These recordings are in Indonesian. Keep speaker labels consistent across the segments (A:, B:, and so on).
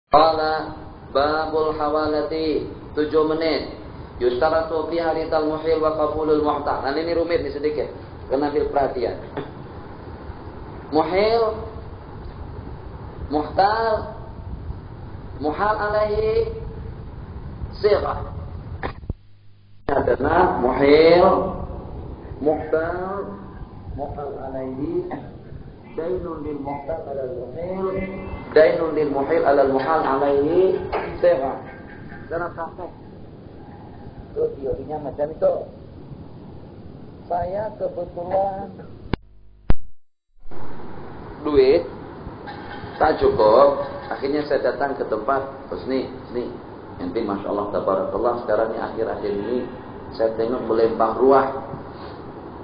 A: Qala babul hawalati 7 menit. Yustaratu fi halital muhil wa qabulul muhtal. Nah ini rumit nih sedikit. Kena ambil perhatian. Muhil, muhtal, muhal alaihi sighah. Adana muhil, muhtal, muhal alaihi dainun lil muhtal alal muhil, dainun lil muhil alal muhal alaihi sighah. Dalam praktek itu teorinya macam itu. Saya kebetulan duit tak cukup, akhirnya saya datang ke tempat Husni. Nanti masya Allah tabarakallah sekarang ini akhir-akhir ini saya tengok melempang ruah,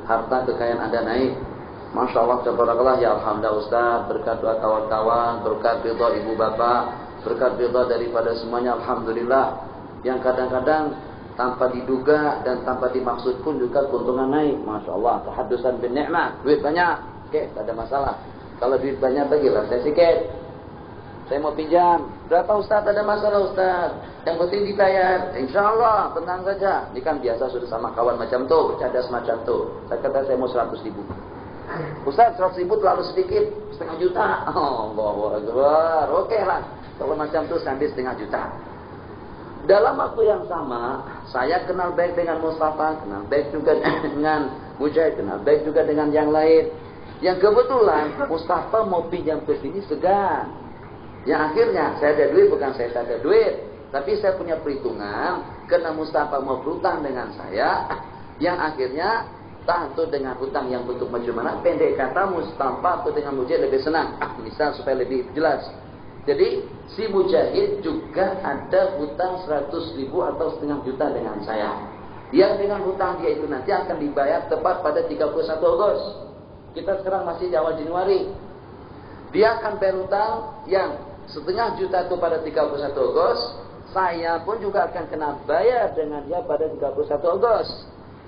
A: harta kekayaan Anda naik. Masya Allah tabarakallah, ya alhamdulillah Ustaz, berkat doa kawan-kawan, berkat ridha ibu bapak, berkat ridha daripada semuanya, alhamdulillah. Yang kadang-kadang tanpa diduga dan tanpa dimaksud pun juga keuntungan naik. Masya Allah, tahaddusan bin ni'mah, duit banyak, oke, tak ada masalah. Kalau duit banyak bagilah saya sikit. Saya mau pinjam. Berapa Ustaz? Ada masalah Ustaz. Yang penting dibayar. Insya Allah, tenang saja. Ini kan biasa sudah sama kawan macam tu, bercanda semacam tu. Saya kata saya mau 100 ribu. Ustaz, 100 ribu terlalu sedikit, setengah juta. Oh, Allahu Akbar. Oke lah. Kalau macam tu saya ambil setengah juta. Dalam waktu yang sama, saya kenal baik dengan Mustafa, kenal baik juga dengan Mujahid, kenal baik juga dengan yang lain. Yang kebetulan Mustafa mau pinjam ke sini segan. Yang akhirnya saya ada duit, bukan saya tak ada duit, tapi saya punya perhitungan karena Mustafa mau berhutang dengan saya. Yang akhirnya tentu dengan hutang yang bentuk macam mana, pendek kata Mustafa atau dengan Mujahid lebih senang. Misal supaya lebih jelas. Jadi si Mujahid juga ada hutang 100 ribu atau setengah juta dengan saya. Yang dengan hutang dia itu nanti akan dibayar tepat pada 31 Agustus. Kita sekarang masih di awal Januari. Dia akan bayar hutang yang setengah juta itu pada 31 Agustus. Saya pun juga akan kena bayar dengan dia pada 31 Agustus.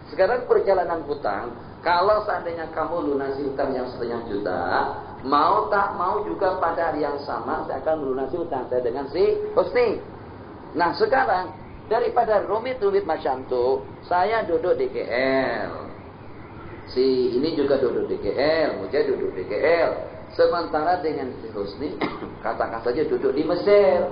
A: Sekarang perjalanan hutang, kalau seandainya kamu lunasi hutang yang setengah juta, mau tak mau juga pada hari yang sama saya akan melunasi hutang saya dengan si Husni. Nah sekarang daripada rumit-rumit macam itu, saya duduk di KL. Si ini juga duduk di KL, Mujahid duduk di KL. Sementara dengan si Husni, katakan saja duduk di Mesir.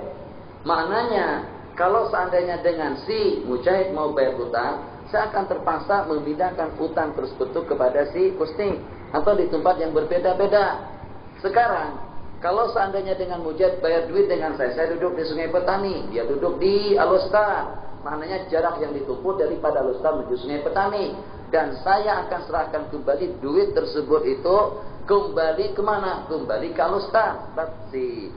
A: Maknanya, kalau seandainya dengan si Mujahid mau bayar hutang, saya akan terpaksa memindahkan hutang tersebut kepada si Husni. Atau di tempat yang berbeda-beda. Sekarang, kalau seandainya dengan Mujahid bayar duit dengan saya duduk di Sungai Petani, dia duduk di Al-Ustar. Maknanya jarak yang ditempuh daripada Al-Ustar menuju Sungai Petani. Dan saya akan serahkan kembali duit tersebut itu kembali kemana? Kembali ke Al-Ustar. Si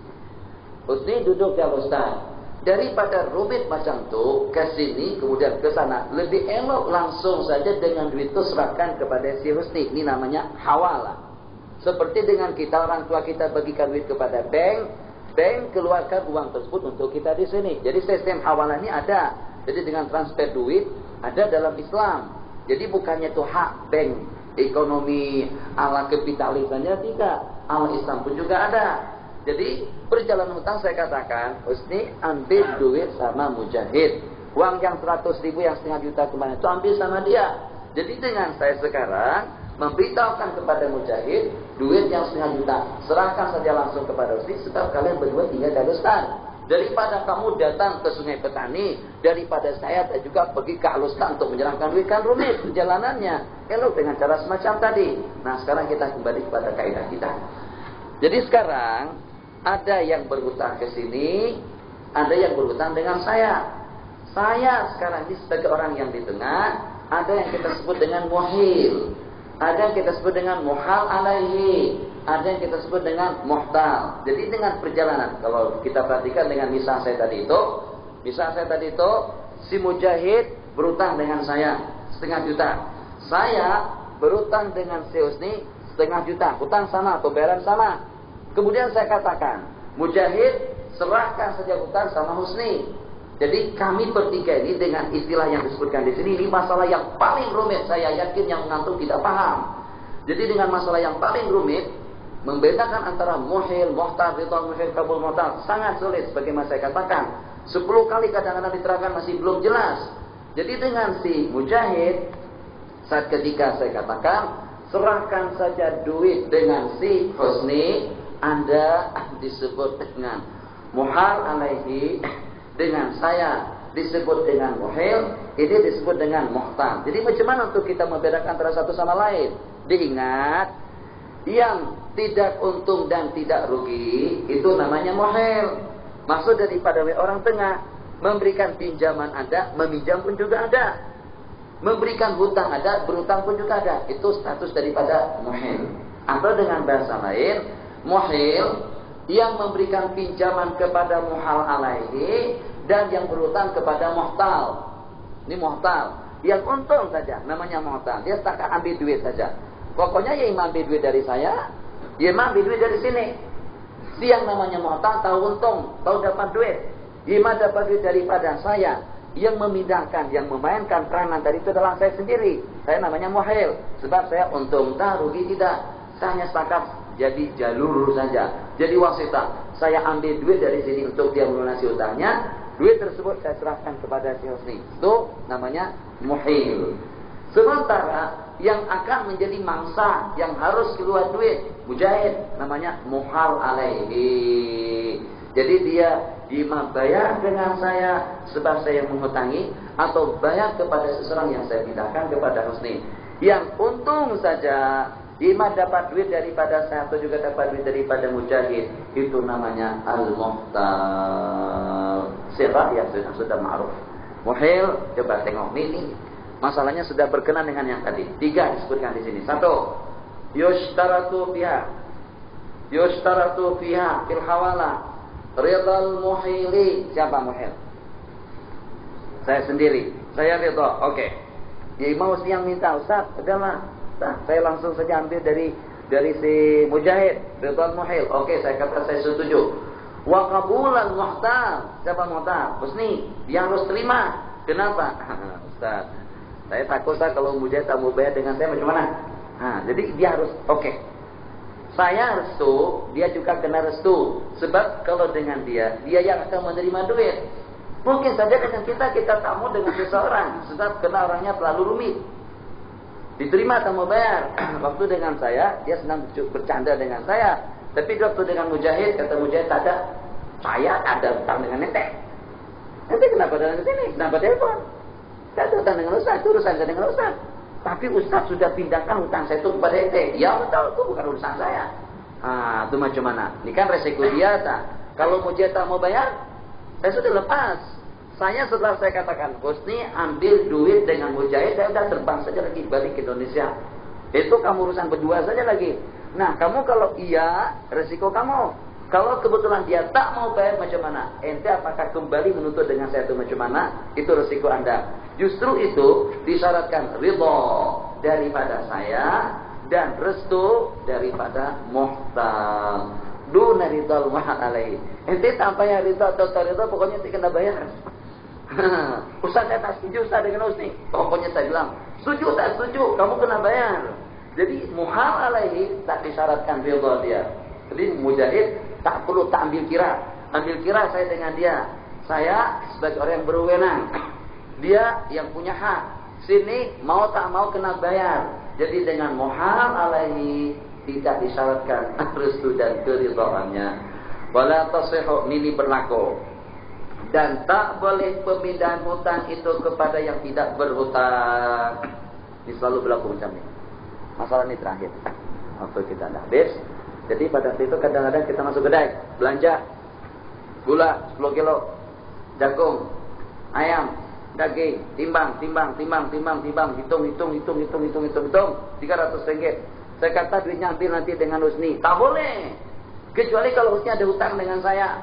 A: Husni duduk di Al-Ustar. Daripada rumit macam tu ke sini kemudian ke sana, lebih elok langsung saja dengan duit itu serahkan kepada si Husni. Ini namanya hawalah. Seperti dengan kita, orang tua kita bagikan duit kepada bank, bank keluarkan uang tersebut untuk kita di sini. Jadi sistem hawalah ini ada. Jadi dengan transfer duit ada dalam Islam. Jadi bukannya itu hak bank ekonomi ala kapitalisnya, tidak. Ala Islam pun juga ada. Jadi perjalanan hutang saya katakan, Husni ambil duit sama Mujahid. Uang yang 100 ribu yang setengah juta kemarin itu ambil sama dia. Jadi dengan saya sekarang memberitahukan kepada Mujahid duit yang setengah juta, serahkan saja langsung kepada Husni, sebab kalian berdua tinggal di Al-Ustar. Daripada kamu datang ke Sungai Petani, daripada saya juga pergi ke Al-Ustar untuk menyerahkan duit, kan rumit perjalanannya. Elok dengan cara semacam tadi. Nah sekarang kita kembali kepada kaidah kita. Jadi sekarang ada yang berhutang ke sini, ada yang berhutang dengan saya. Saya sekarang ini sebagai orang yang di tengah, ada yang kita sebut dengan muhil, ada yang kita sebut dengan muhal alaihi, ada yang kita sebut dengan muhtal. Jadi dengan perjalanan, kalau kita perhatikan dengan misal saya tadi itu, si Mujahid berhutang dengan saya setengah juta, saya berhutang dengan si Husni setengah juta, hutang sama atau bayaran sama. Kemudian saya katakan, Mujahid serahkan saja hutang sama Husni. Jadi kami bertiga ini dengan istilah yang disebutkan di sini, ini masalah yang paling rumit. Saya yakin yang mengantuk tidak paham. Jadi dengan masalah yang paling rumit, Membedakan antara muhil, muhtar, ridha, muhil, kabul, muhtar sangat sulit. Sebagaimana saya katakan, 10 kali kadang-kadang diterangkan masih belum jelas. Jadi dengan si mujahid, saat ketika saya katakan, serahkan saja duit dengan si husni, Anda disebut dengan muhal alaihi, dengan saya disebut dengan muhil, ini disebut dengan muhtar. Jadi macam mana untuk kita membedakan antara satu sama lain? Diingat, yang tidak untung dan tidak rugi itu namanya muhil. Maksud daripada orang tengah, memberikan pinjaman ada, meminjam pun juga ada. Memberikan hutang ada, berhutang pun juga ada. Itu status daripada muhil. Atau dengan bahasa lain, muhil yang memberikan pinjaman kepada muhal alaihi dan yang berhutang kepada muhtal. Ini muhtal. Yang untung saja namanya muhtal. Dia setakat ambil duit saja. Pokoknya ya imam ambil duit dari saya, ya imam ambil duit dari sini. Si yang namanya muhtal tahu untung, tahu dapat duit. Imam dapat duit daripada saya. Yang memindahkan, yang memainkan peranan tadi itu adalah saya sendiri. Saya namanya muhil. Sebab saya untung tak, rugi tidak. Saya hanya setakat jadi jalur saja. Jadi wasitah. Saya ambil duit dari sini untuk dia melunasi hutangnya. Duit tersebut saya serahkan kepada si husni. Itu namanya muhil. Sementara yang akan menjadi mangsa, yang harus keluar duit, mujahid, namanya muhal alaihi. Jadi dia bayar dengan saya sebab saya menghutangi, atau bayar kepada seseorang yang saya pindahkan kepada husni. Yang untung saja, imam dapat duit daripada saya atau juga dapat duit daripada mujahid, itu namanya al-muhtal. Siapa yang sudah ma'ruf. Muhil, coba tengok ini. Masalahnya sudah berkenan dengan yang tadi. 3 disebutkan di sini. 1, yushtaratu fiha fil hawala ridal muhili. Siapa muhil? Saya sendiri. Saya ridha. Oke. Ya imam yang minta, Ustaz, udahlah. Saya langsung saja ambil dari si mujahid, ridal muhil. Oke, saya kata saya setuju. Wa qabulan muhtar. Siapa muhtar? Husni. Dia harus terima. Kenapa? Ustaz, saya takut kalau mujahid tak mau bayar dengan saya macam mana? Jadi dia harus oke. Saya restu, dia juga kena restu. Sebab kalau dengan dia yang akan menerima duit. Mungkin saja dengan kita tak mau dengan seseorang. Sebab kena orangnya terlalu rumit. Diterima tak mau bayar. Waktu dengan saya, dia senang bercanda dengan saya. Tapi waktu dengan mujahid, kata mujahid tak ada. Saya tak ada hutang dengan ente. Ente kenapa datang ke sini? Kenapa telepon? Saya ada hutang dengan Ustaz, itu urusan saya dengan Ustaz. Tapi Ustaz sudah pindahkan hutang saya itu kepada ente. Ya betul, itu bukan urusan saya. Itu macam mana? Ini kan resiko dia tak. Kalau mujahid tak mau bayar, saya sudah lepas. Saya setelah saya katakan, Husni ambil duit dengan mujahid, saya sudah terbang saja lagi balik ke Indonesia. Itu kamu urusan berdua saja lagi. Nah, kamu kalau iya, resiko kamu. Kalau kebetulan dia tak mau bayar macam mana? Ente apakah kembali menuntut dengan saya itu macam mana? Itu resiko Anda. Justru itu disyaratkan ridha daripada saya dan restu daripada muhtal. Duna ridal mahal alaihi. Ente tanpa yang ridha atau tak ridha, pokoknya ente kena bayar. Ustaz saya tak setuju Ustaz dengan Husni. Pokoknya saya bilang, setuju tak setuju, kamu kena bayar. Jadi muhal alaihi tak disyaratkan ridha dia. Jadi mujahid tak perlu tak ambil kira. Ambil kira saya dengan dia. Saya sebagai orang yang berwenang. Dia yang punya hak. Sini mau tak mau kena bayar. Jadi dengan muhal alaihi tidak disyaratkan restu dan keridhaannya. Wala tasihhu, ini berlaku. Dan tak boleh pemindahan hutang itu kepada yang tidak berhutang. Ini selalu berlaku macam ini. Masalah ini terakhir. Waktu kita dah habis. Jadi pada waktu itu kadang-kadang kita masuk kedai, belanja gula 10 kilo, jagung, ayam, daging, timbang, hitung, 300 ringgit. Saya kata duitnya ambil nanti dengan Husni. Tak boleh. Kecuali kalau Husni ada hutang dengan saya.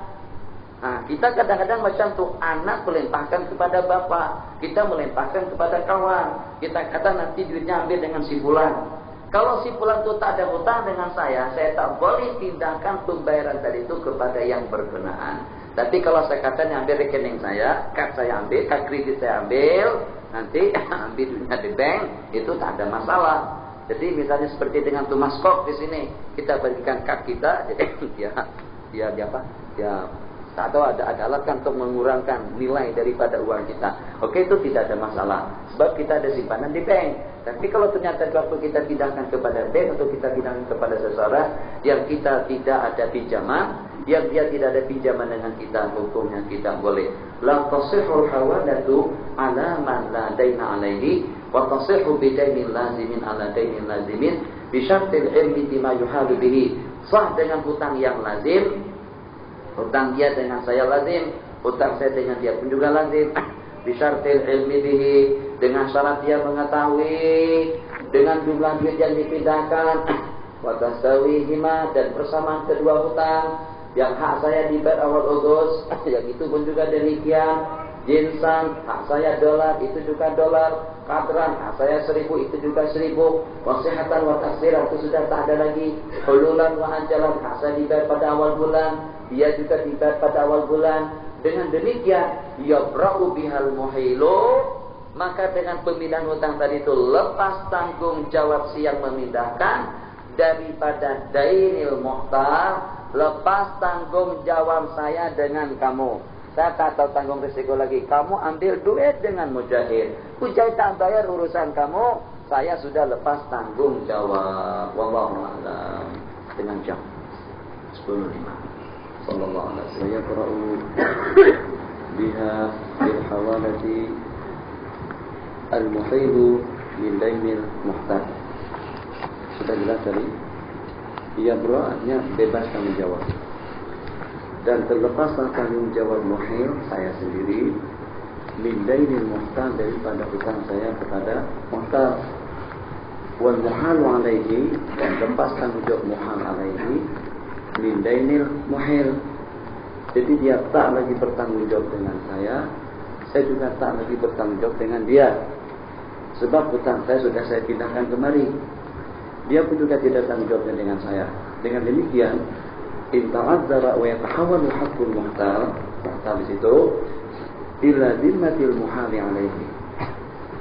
A: Kita kadang-kadang macam tu, anak melempahkan kepada bapak, kita melempahkan kepada kawan. Kita kata nanti duitnya ambil dengan si fulan. Kalau si fulan itu tak ada hutang dengan saya tak boleh pindahkan pembayaran tadi itu kepada yang berkenaan. Tapi kalau saya kata ambil rekening saya, kad saya ambil, kad kredit saya ambil, nanti ambil duitnya di bank, itu tak ada masalah. Jadi misalnya seperti dengan tumas kok di sini, kita bagikan kak kita, jadi dia apa? Dia tak tahu ada alat kan untuk mengurangkan nilai daripada uang kita. Oke, itu tidak ada masalah. Sebab kita ada simpanan di bank. Tapi kalau ternyata waktu kita pindahkan kepada bank atau kita pindahkan kepada seseorang yang kita tidak ada pinjaman, yang dia tidak ada pinjaman dengan kita, hukumnya kita boleh. La tasihul hawalatu ala man la daina alaihi wa tasihu bidainin lazimin ala dainin lazimin bi syartil ilmi bima yuhalu bihi. Sah dengan hutang yang lazim. Hutang dia dengan saya lazim, hutang saya dengan dia pun juga lazim. Bisyartil ilmi bihi, dengan syarat dia mengetahui dengan jumlah duit yang dipindahkan. Wa tasawihima, dan persamaan kedua hutang. Yang hak saya dibayar awal Agustus, yang itu pun juga demikian. Jinsan, hak saya dolar, itu juga dolar. Kadran, hak saya 1000, itu juga 1000. Wasihatan wa taksiran, itu sudah tak ada lagi. Hululan wa anjalan, hak saya dibayar pada awal bulan, dia juga dibayar pada awal bulan. Dengan demikian, yabra'u bihal muhilu, maka dengan pemindahan hutang tadi itu lepas tanggung jawab si yang memindahkan daripada dainil muhtar, lepas tanggung jawab saya dengan kamu. Saya tak tahu tanggung risiko lagi. Kamu ambil duit dengan Mujahid. Mujahid tak bayar urusan kamu, saya sudah lepas tanggung jawab. Wallahu a'lam. Dengan jam 10.05. Sallallahu alaihi wasallam. Yaqra'u biha bil hawalati al-muhidu min dainil muhtar. Sudah jelas tadi. Ia berarti bebas tanggung jawab. Dan terlepaslah tanggung jawab muhil saya sendiri min dainil muhtar, daripada hutang saya kepada muhtar. Wal muhalu alaihi, dan lepas tanggung jawab muhal alaihi min dainil muhil. Jadi dia tak lagi bertanggung jawab dengan saya juga tak lagi bertanggung jawab dengan dia. Sebab hutang saya sudah saya pindahkan kemari. Dia pun juga tidak tanggung jawabnya dengan saya. Dengan demikian, in ta'azzara wa yatahawwalu haqqul muhtar, di situ ila dhimmatil muhali alaihi.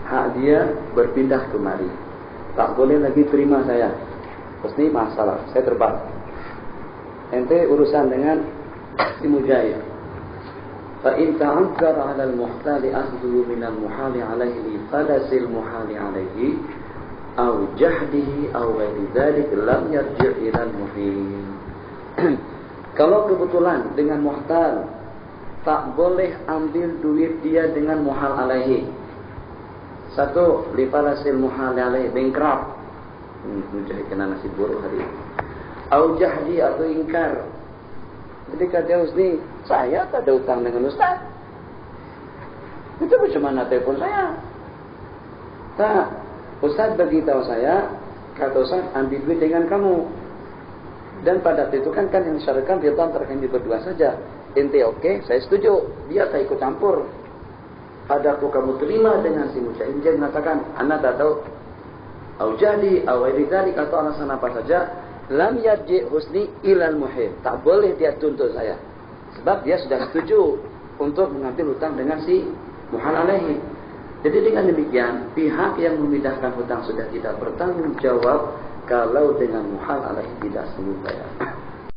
A: Hak dia berpindah kemari. Tak boleh lagi terima saya. Terus ini masalah, saya terbang. Ente urusan dengan si Mujahid. Fa in ta'azzara 'ala al-muhtali akhdhu min al-muhali alaihi falasil muhali alaihi aw jahdihi aw ghairi dzalik lam yarji' ila al-muhil. Kalau kebetulan dengan muhtal tak boleh ambil duit dia dengan muhal alaihi. Satu, li falasil muhal alaihi, bankrupt. Mujahid kena nasib buruk hari ini. Aw jahdi, atau ingkar. Jadi kata Husni, saya tak ada utang dengan Ustaz. Itu bagaimana telepon saya? Tak. Ustaz beritahu saya, kata Ustaz ambil duit dengan kamu. Dan pada waktu itu kan yang disyaratkan dia antara kami berdua saja. Ente oke, saya setuju. Dia tak ikut campur. Adaku kamu terima dengan si Mujahid? Dia mengatakan, anda tak tahu. Au jadi, au ridhalik, atau alasan apa saja. Lam yarji' Husni ilal muhib. Tak boleh dia tuntut saya. Sebab dia sudah setuju untuk mengambil hutang dengan si muhal alaihi. Jadi dengan demikian, pihak yang memindahkan hutang sudah tidak bertanggung jawab kalau dengan muhal alaihi tidak sanggup bayar.